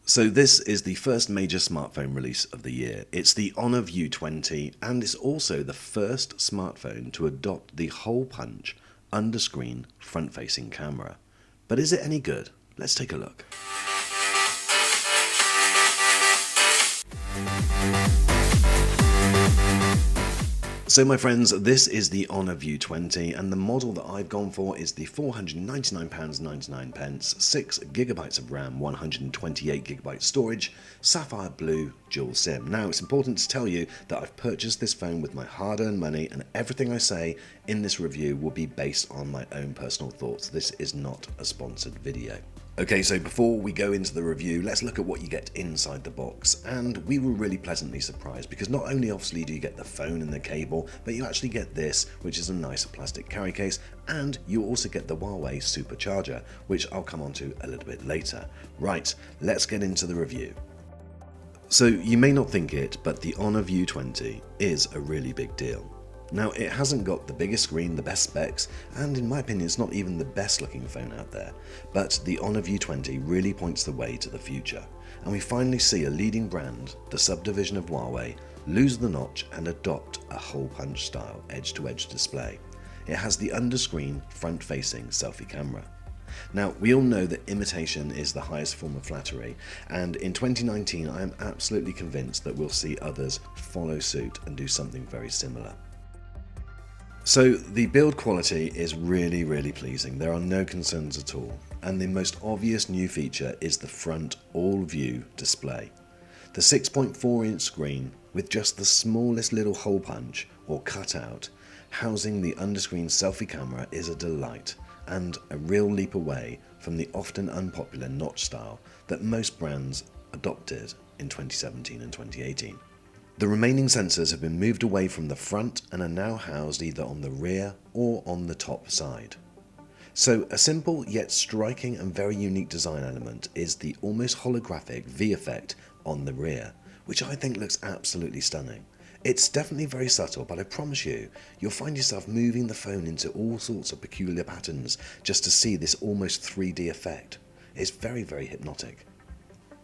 So this is the first major smartphone release of the year. It's the Honor View 20 and it's also the first smartphone to adopt the hole punch under-screen front-facing camera. But is it any good? Let's take a look. So my friends, this is the Honor View 20 and the model that I've gone for is the £499.99, 6GB of RAM, 128GB storage, sapphire blue dual SIM. Now it's important to tell you that I've purchased this phone with my hard-earned money and everything I say in this review will be based on my own personal thoughts. This is not a sponsored video. Okay, so before we go into the review, let's look at what you get inside the box. And we were really pleasantly surprised because not only obviously do you get the phone and the cable, but you actually get this, which is a nice plastic carry case, and you also get the Huawei supercharger, which I'll come on to a little bit later. Right, let's get into the review. So you may not think it, but the Honor View 20 is a really big deal. Now, it hasn't got the biggest screen, the best specs, and in my opinion it's not even the best looking phone out there, but the Honor View 20 really points the way to the future, and we finally see a leading brand, the subdivision of Huawei, lose the notch and adopt a hole punch style edge-to-edge display. It has the under-screen front-facing selfie camera. Now, we all know that imitation is the highest form of flattery, and in 2019 I am absolutely convinced that we'll see others follow suit and do something very similar. So the build quality is really pleasing, there are no concerns at all, and the most obvious new feature is the front all-view display. The 6.4-inch screen with just the smallest little hole punch or cutout housing the underscreen selfie camera is a delight and a real leap away from the often unpopular notch style that most brands adopted in 2017 and 2018. The remaining sensors have been moved away from the front and are now housed either on the rear or on the top side. So a simple yet striking and very unique design element is the almost holographic V effect on the rear, which I think looks absolutely stunning. It's definitely very subtle, but I promise you'll find yourself moving the phone into all sorts of peculiar patterns just to see this almost 3D effect. It's very hypnotic.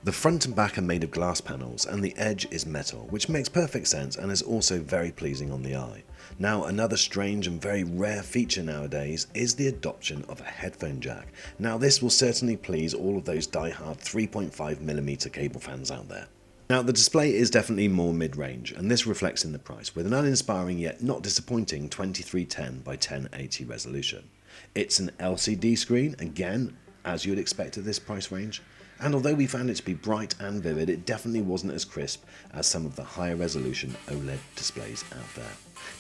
The front and back are made of glass panels and the edge is metal, which makes perfect sense and is also very pleasing on the eye. Now, another strange and very rare feature nowadays is the adoption of a headphone jack. Now, this will certainly please all of those die-hard 3.5mm cable fans out there. Now, the display is definitely more mid-range, and this reflects in the price, with an uninspiring yet not disappointing 2310 by 1080 resolution. It's an LCD screen, again, as you would expect at this price range. And although we found it to be bright and vivid, it definitely wasn't as crisp as some of the higher resolution OLED displays out there.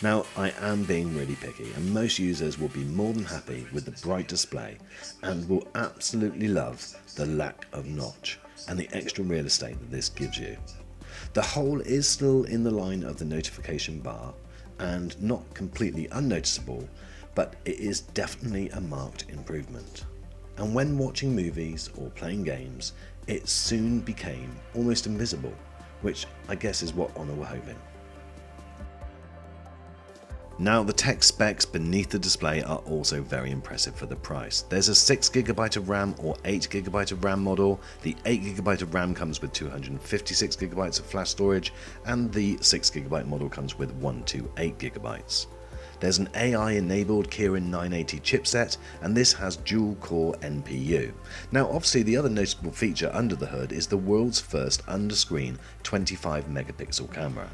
Now, I am being really picky, and most users will be more than happy with the bright display and will absolutely love the lack of notch and the extra real estate that this gives you. The hole is still in the line of the notification bar and not completely unnoticeable, but it is definitely a marked improvement. And when watching movies or playing games, it soon became almost invisible, which I guess is what Honor were hoping. Now, the tech specs beneath the display are also very impressive for the price. There's a 6GB of RAM or 8GB of RAM model. The 8GB of RAM comes with 256GB of flash storage, and the 6GB model comes with 128GB. There's an AI-enabled Kirin 980 chipset, and this has dual-core NPU. Now, obviously, the other notable feature under the hood is the world's first under-screen 25-megapixel camera.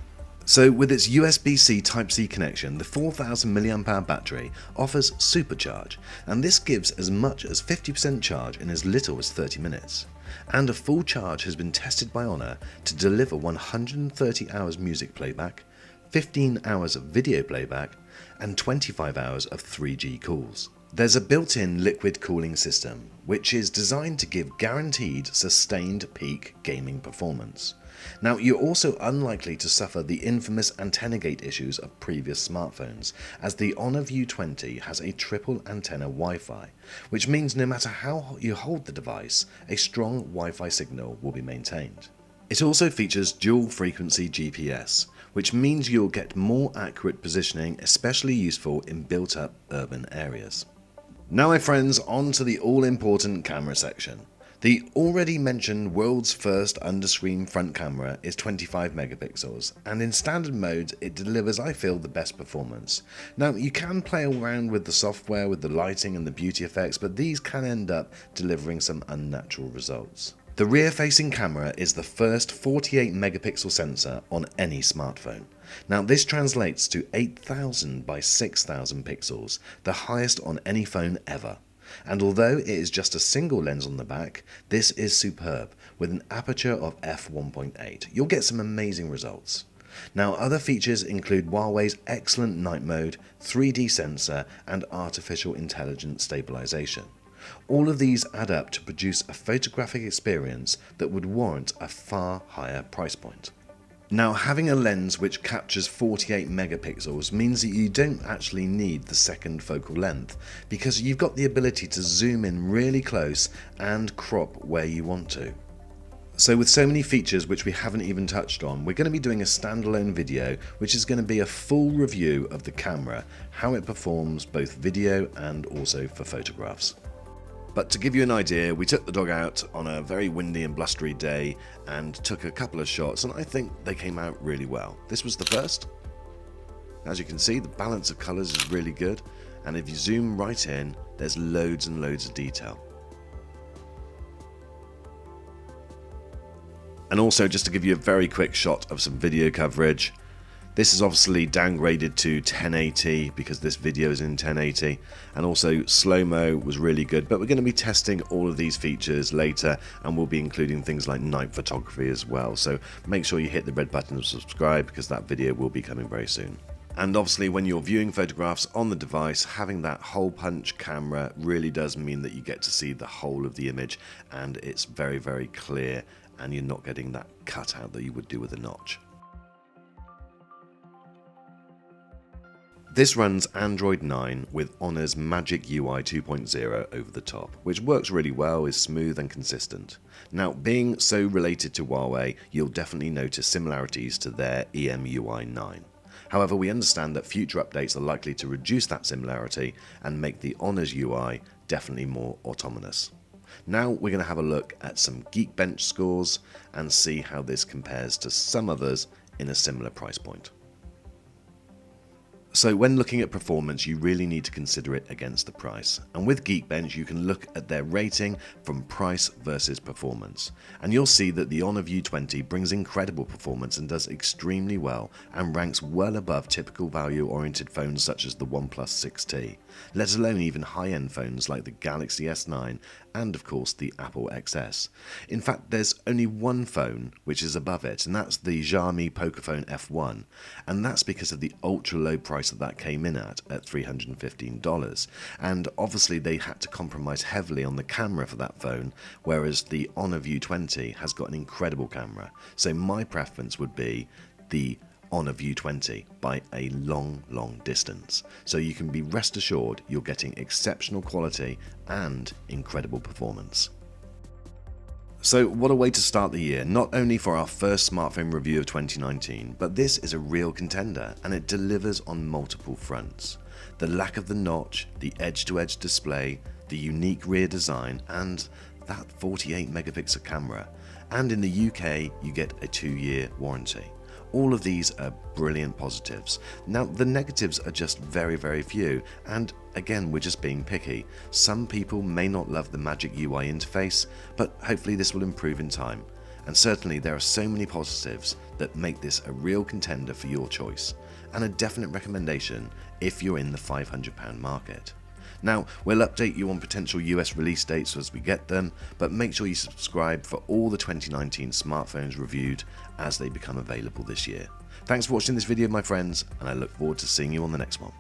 So, with its USB-C Type-C connection, the 4000 mAh battery offers supercharge, and this gives as much as 50% charge in as little as 30 minutes. And a full charge has been tested by Honor to deliver 130 hours music playback, 15 hours of video playback, and 25 hours of 3G calls. There's a built-in liquid cooling system, which is designed to give guaranteed sustained peak gaming performance. Now, you're also unlikely to suffer the infamous antenna gate issues of previous smartphones, as the Honor View 20 has a triple antenna Wi-Fi, which means no matter how you hold the device, a strong Wi-Fi signal will be maintained. It also features dual frequency GPS, which means you'll get more accurate positioning, especially useful in built-up urban areas. Now, my friends, on to the all-important camera section. The already mentioned world's first underscreen front camera is 25 megapixels, and in standard modes it delivers, I feel, the best performance. Now you can play around with the software, with the lighting and the beauty effects, but these can end up delivering some unnatural results. The rear-facing camera is the first 48 megapixel sensor on any smartphone. Now this translates to 8000 by 6000 pixels, the highest on any phone ever. And although it is just a single lens on the back, this is superb, with an aperture of f1.8. You'll get some amazing results. Now other features include Huawei's excellent night mode, 3D sensor and artificial intelligence stabilization. All of these add up to produce a photographic experience that would warrant a far higher price point. Now having a lens which captures 48 megapixels means that you don't actually need the second focal length, because you've got the ability to zoom in really close and crop where you want to. So with so many features which we haven't even touched on, we're going to be doing a standalone video which is going to be a full review of the camera, how it performs both video and also for photographs. But to give you an idea, we took the dog out on a very windy and blustery day and took a couple of shots, and I think they came out really well. This was the first. As you can see, the balance of colours is really good, and if you zoom right in, there's loads and loads of detail. And also, just to give you a very quick shot of some video coverage, this is obviously downgraded to 1080 because this video is in 1080, and also slow-mo was really good, but we're going to be testing all of these features later, and we'll be including things like night photography as well, so make sure you hit the red button and subscribe because that video will be coming very soon. And obviously when you're viewing photographs on the device, having that hole punch camera really does mean that you get to see the whole of the image, and it's very, very clear, and you're not getting that cutout that you would do with a notch. This runs Android 9 with Honor's Magic UI 2.0 over the top, which works really well, is smooth and consistent. Now, being so related to Huawei, you'll definitely notice similarities to their EMUI 9. However, we understand that future updates are likely to reduce that similarity and make the Honor's UI definitely more autonomous. Now we're going to have a look at some Geekbench scores and see how this compares to some others in a similar price point. So when looking at performance, you really need to consider it against the price. And with Geekbench, you can look at their rating from price versus performance. And you'll see that the Honor View 20 brings incredible performance and does extremely well and ranks well above typical value-oriented phones such as the OnePlus 6T, let alone even high-end phones like the Galaxy S9 and of course the Apple XS. In fact, there's only one phone which is above it, and that's the Xiaomi Pocophone F1, and that's because of the ultra low price that came in at $315, and obviously they had to compromise heavily on the camera for that phone, whereas the Honor View 20 has got an incredible camera. So my preference would be the Honor View 20 by a long distance. So you can be rest assured you're getting exceptional quality and incredible performance. So what a way to start the year, not only for our first smartphone review of 2019, but this is a real contender and it delivers on multiple fronts. The lack of the notch, the edge-to-edge display, the unique rear design and that 48 megapixel camera. And in the UK you get a 2-year warranty. All of these are brilliant positives. Now the negatives are just very few, and again we're just being picky. Some people may not love the Magic UI interface, but hopefully this will improve in time. And certainly there are so many positives that make this a real contender for your choice, and a definite recommendation if you're in the £500 market. Now, we'll update you on potential US release dates as we get them, but make sure you subscribe for all the 2019 smartphones reviewed as they become available this year. Thanks for watching this video, my friends, and I look forward to seeing you on the next one.